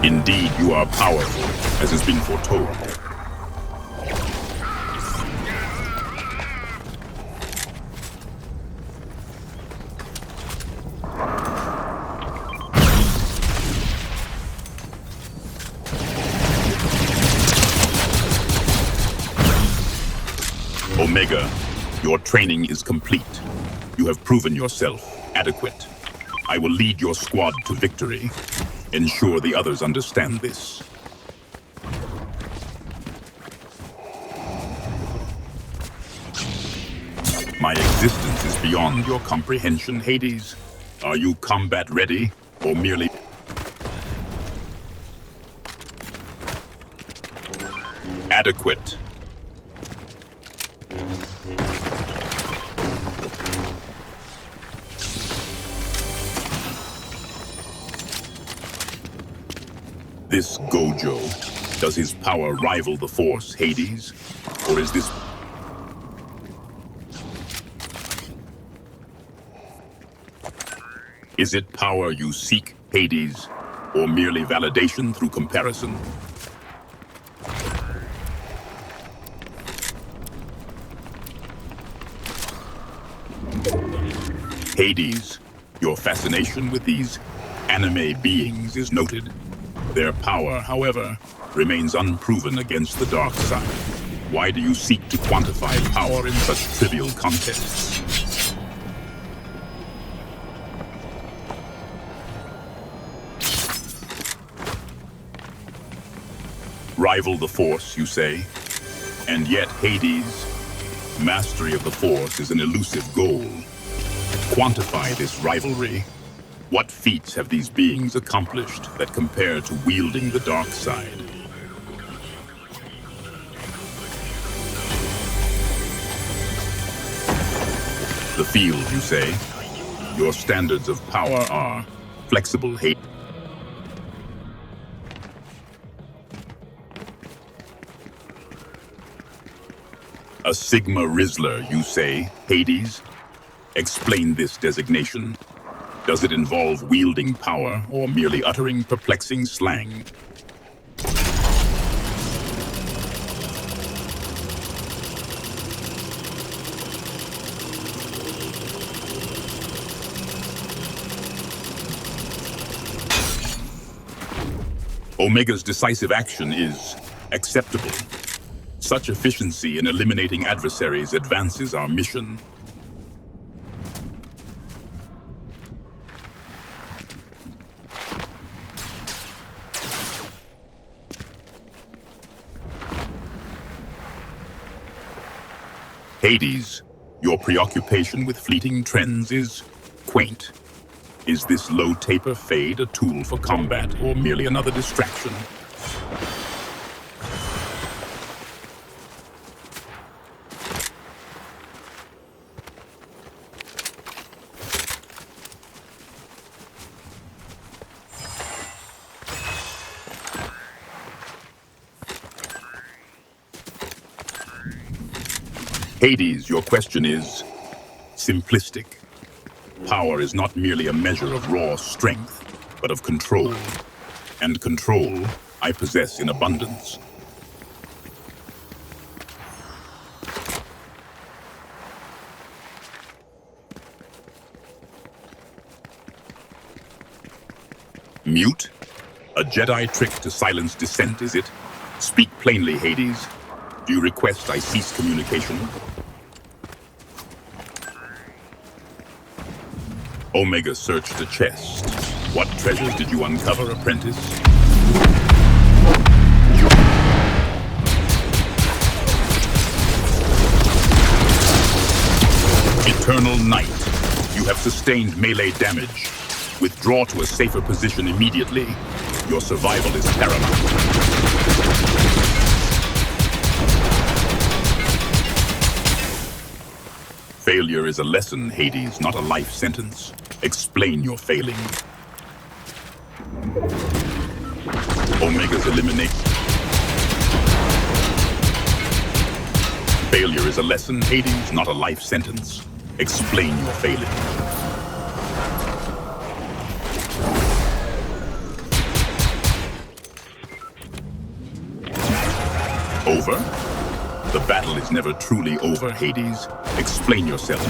Indeed, you are powerful, as has been foretold. Omega, your training is complete. You have proven yourself adequate. I will lead your squad to victory. Ensure the others understand this. My existence is beyond your comprehension, Hades. Are you combat ready, or merely... adequate? This Gojo, does his power rival the Force, Hades? Or is this... Is it power you seek, Hades? Or merely validation through comparison? Hades, your fascination with these anime beings is noted. Their power, however, remains unproven against the dark side. Why do you seek to quantify power in such trivial contests? Rival the Force, you say? And yet, Hades, mastery of the Force is an elusive goal. Quantify this rivalry. What feats have these beings accomplished that compare to wielding the dark side? The field, you say? Your standards of power are flexible, Hades. A Sigma Rizzler, you say, Hades? Explain this designation. Does it involve wielding power or merely uttering perplexing slang? Omega's decisive action is acceptable. Such efficiency in eliminating adversaries advances our mission. Hades, your preoccupation with fleeting trends is quaint. Is this low taper fade a tool for combat or merely another distraction? Hades, your question is simplistic. Power is not merely a measure of raw strength, but of control. And control I possess in abundance. Mute? A Jedi trick to silence dissent, is it? Speak plainly, Hades. Do you request I cease communication? Omega searched the chest. What treasures did you uncover, apprentice? Eternal Night. You have sustained melee damage. Withdraw to a safer position immediately. Your survival is paramount. Failure is a lesson, Hades, not a life sentence. Explain your failing. Omega's elimination. Failure is a lesson, Hades, not a life sentence. Explain your failing. Over? The battle is never truly over, Hades. Explain yourself.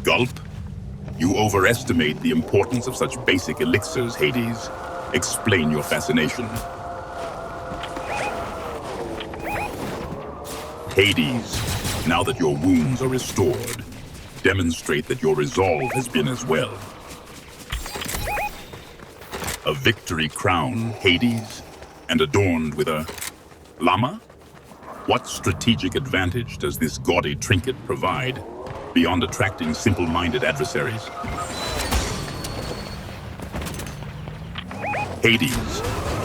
Gulp? You overestimate the importance of such basic elixirs, Hades. Explain your fascination. Hades, now that your wounds are restored, demonstrate that your resolve has been as well. A victory crown, Hades, and adorned with a llama? What strategic advantage does this gaudy trinket provide, beyond attracting simple-minded adversaries? Hades,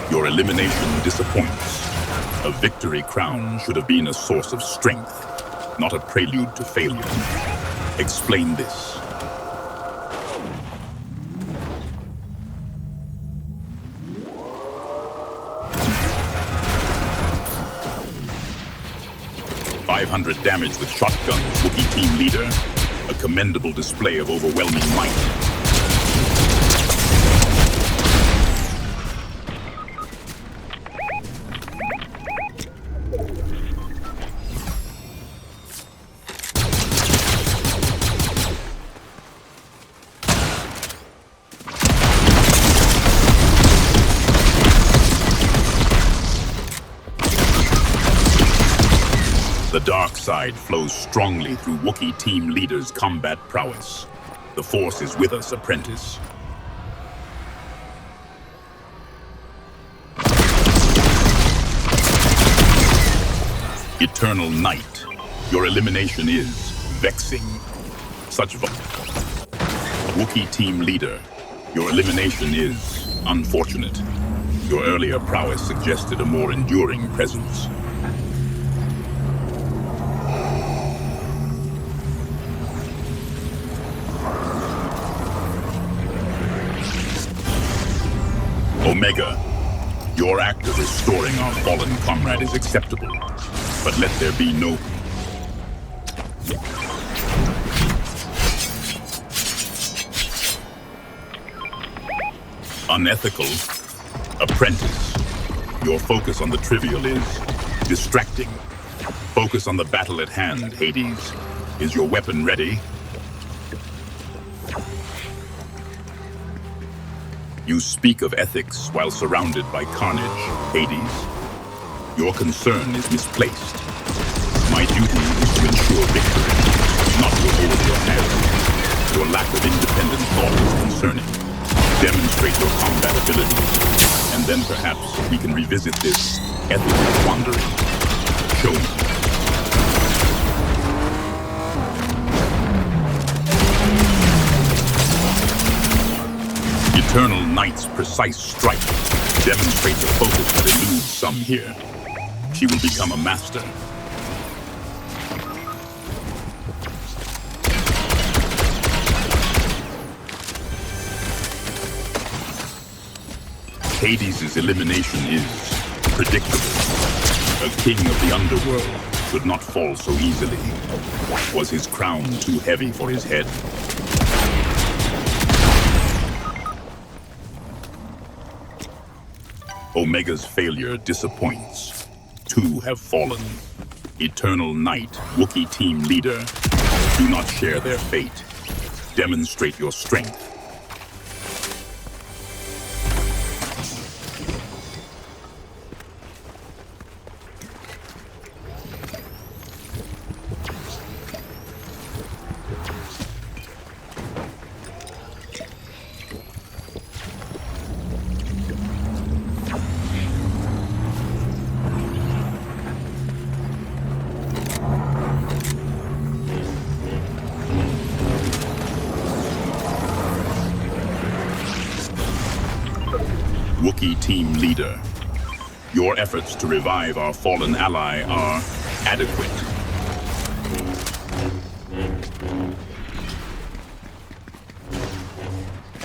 your elimination disappoints. A victory crown should have been a source of strength, not a prelude to failure. Explain this. .500 damage with shotguns, Wookiee team leader. A commendable display of overwhelming might. The dark side flows strongly through Wookiee team leader's combat prowess. The Force is with us, apprentice. Eternal Night. Your elimination is vexing. Such Wookiee team leader. Your elimination is unfortunate. Your earlier prowess suggested a more enduring presence. Omega, your act of restoring our fallen comrade is acceptable, but let there be no... unethical. Apprentice, your focus on the trivial is distracting. Focus on the battle at hand, Hades. Is your weapon ready? You speak of ethics while surrounded by carnage, Hades. Your concern is misplaced. My duty is to ensure victory, not to hold your hand. Your lack of independent thought is concerning. Demonstrate your combat abilities, and then perhaps we can revisit this ethical wandering. Show me. Eternal Night's precise strike demonstrates a focus that eludes some here. She will become a master. Hades' elimination is predictable. A king of the underworld could not fall so easily. Was his crown too heavy for his head? Omega's failure disappoints. Two have fallen. Eternal Night, Wookiee team leader. Do not share their fate. Demonstrate your strength. Wookiee team leader. Your efforts to revive our fallen ally are adequate.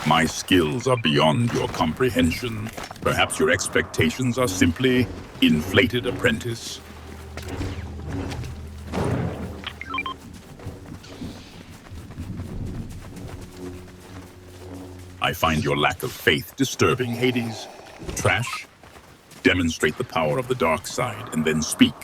My skills are beyond your comprehension. Perhaps your expectations are simply inflated, apprentice. I find your lack of faith disturbing, Hades. Trash. Demonstrate the power of the dark side and then speak.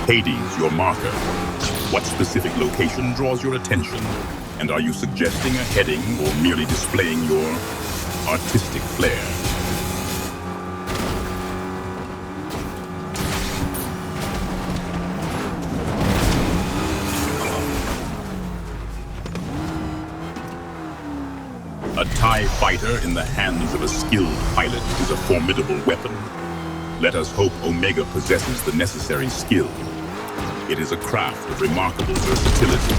Hades, your marker. What specific location draws your attention? And are you suggesting a heading or merely displaying your artistic flair? A TIE fighter in the hands of a skilled pilot is a formidable weapon. Let us hope Omega possesses the necessary skill. It is a craft of remarkable versatility.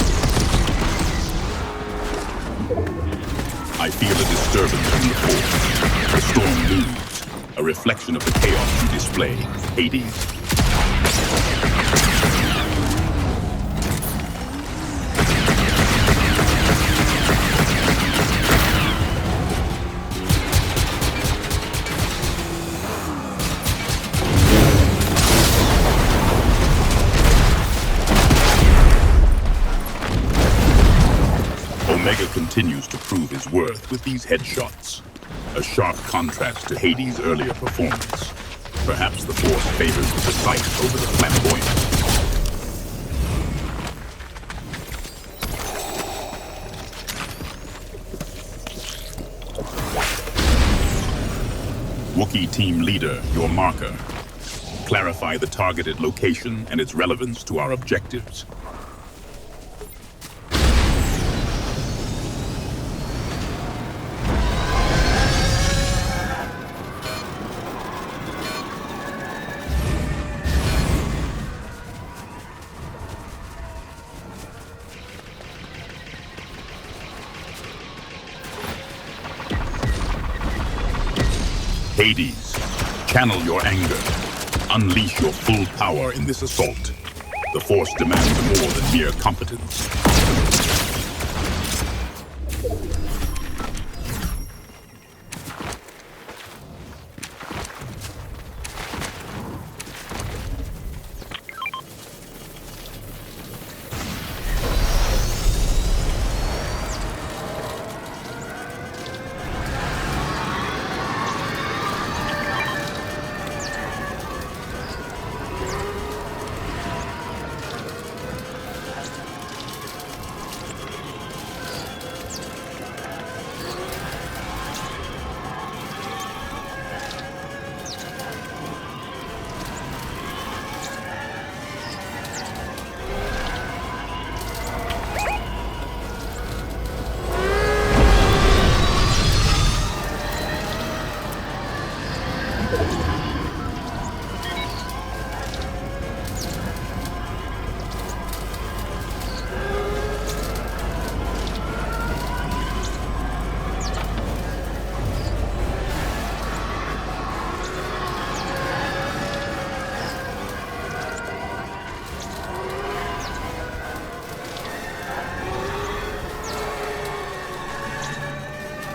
I feel a disturbance in the force. The storm moves, a reflection of the chaos you display. Hades. Omega continues to prove his worth with these headshots. A sharp contrast to Hades' earlier performance. Perhaps the Force favors the precise over the flamboyant. Wookiee Team Leader, your marker. Clarify the targeted location and its relevance to our objectives. Hades, channel your anger. Unleash your full power in this assault. The Force demands more than mere competence.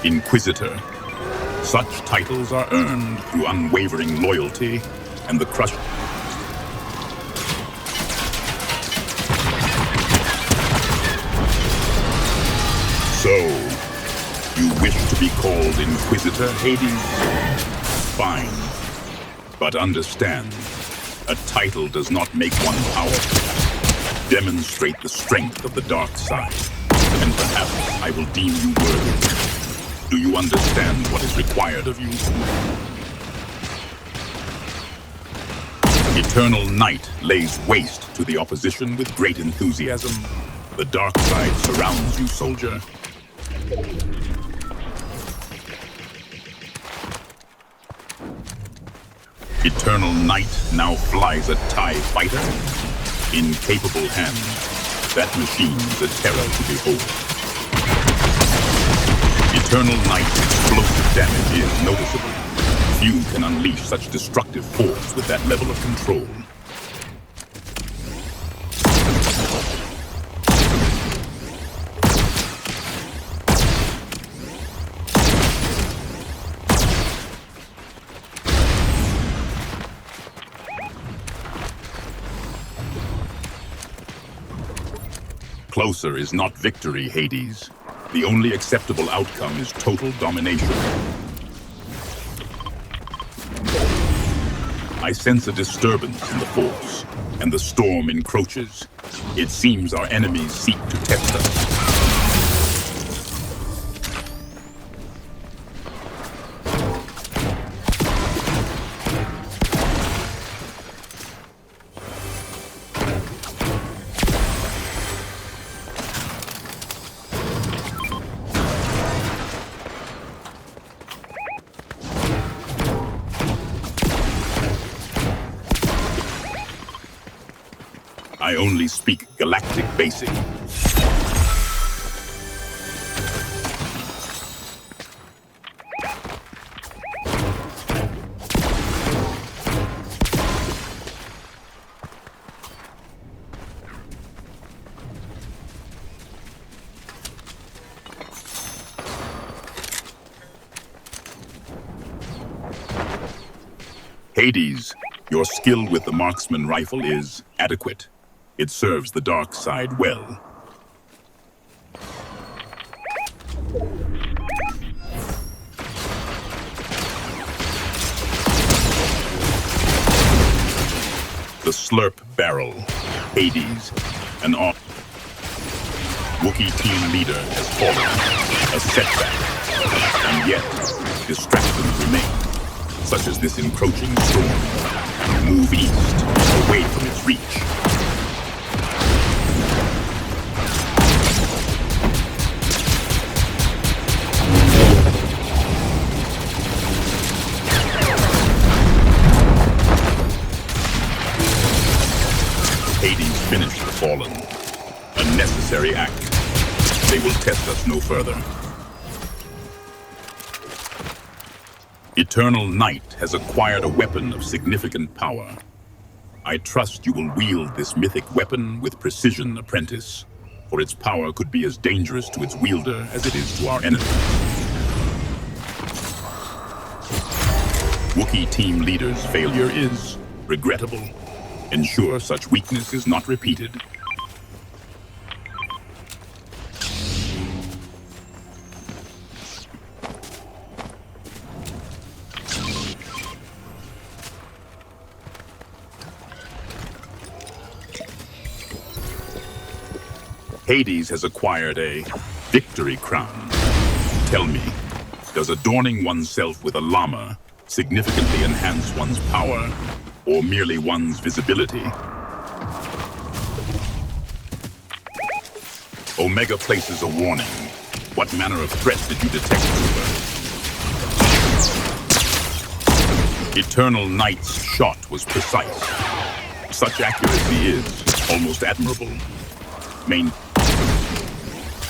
Inquisitor. Such titles are earned through unwavering loyalty and the crush. So, you wish to be called Inquisitor, Hades? Fine. But understand, a title does not make one powerful. Demonstrate the strength of the dark side, and perhaps I will deem you worthy. Do you understand what is required of you? Eternal Night lays waste to the opposition with great enthusiasm. The dark side surrounds you, soldier. Eternal Night now flies a TIE fighter in capable hands. That machine is a terror to behold. Eternal Night's explosive damage is noticeable. Few can unleash such destructive force with that level of control. Closer is not victory, Hades. The only acceptable outcome is total domination. I sense a disturbance in the Force, and the storm encroaches. It seems our enemies seek to test us. I only speak galactic basic. Hades, your skill with the marksman rifle is adequate. It serves the dark side well. The Slurp Barrel, Hades, an Wookiee team leader has fallen, a setback, and yet distractions remain, such as this encroaching storm. Move east, away from its reach. Hades finished the Fallen. A necessary act. They will test us no further. Eternal Night has acquired a weapon of significant power. I trust you will wield this mythic weapon with precision, apprentice, for its power could be as dangerous to its wielder as it is to our enemies. Wookiee team leader's failure is regrettable. Ensure such weakness is not repeated. Hades has acquired a victory crown. Tell me, does adorning oneself with a llama significantly enhance one's power, or merely one's visibility? Omega places a warning. What manner of threat did you detect, Trooper? Eternal Night's shot was precise. Such accuracy is almost admirable.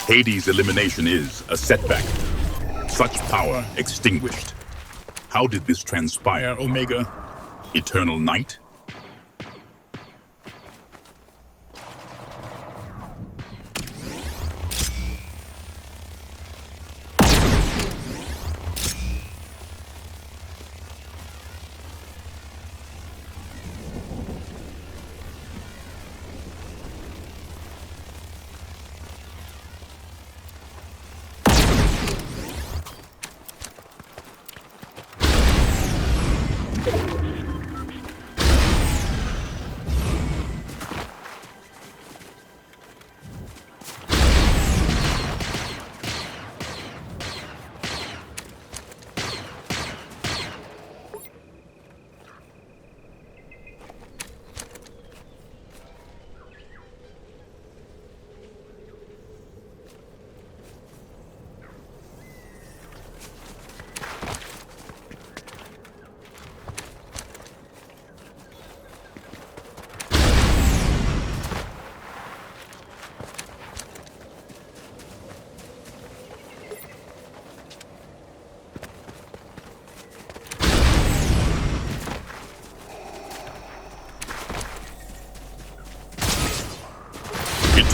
Hades' elimination is a setback. Such power extinguished. How did this transpire, Omega? Eternal Night?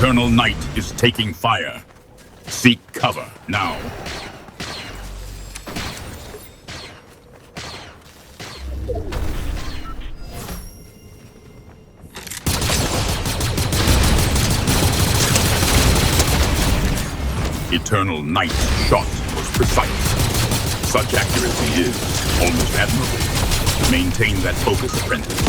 Eternal Night is taking fire. Seek cover now. Eternal Night's shot was precise. Such accuracy is almost admirable. Maintain that focus, apprentice.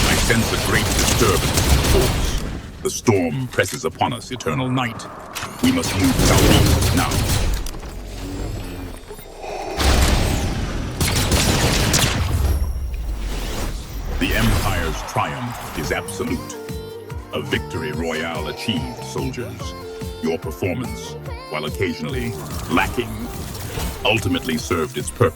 I sense a great disturbance in the force. The storm presses upon us, Eternal Night. We must move southeast now. The Empire's triumph is absolute. A victory royale achieved, soldiers. Your performance, while occasionally lacking, ultimately served its purpose.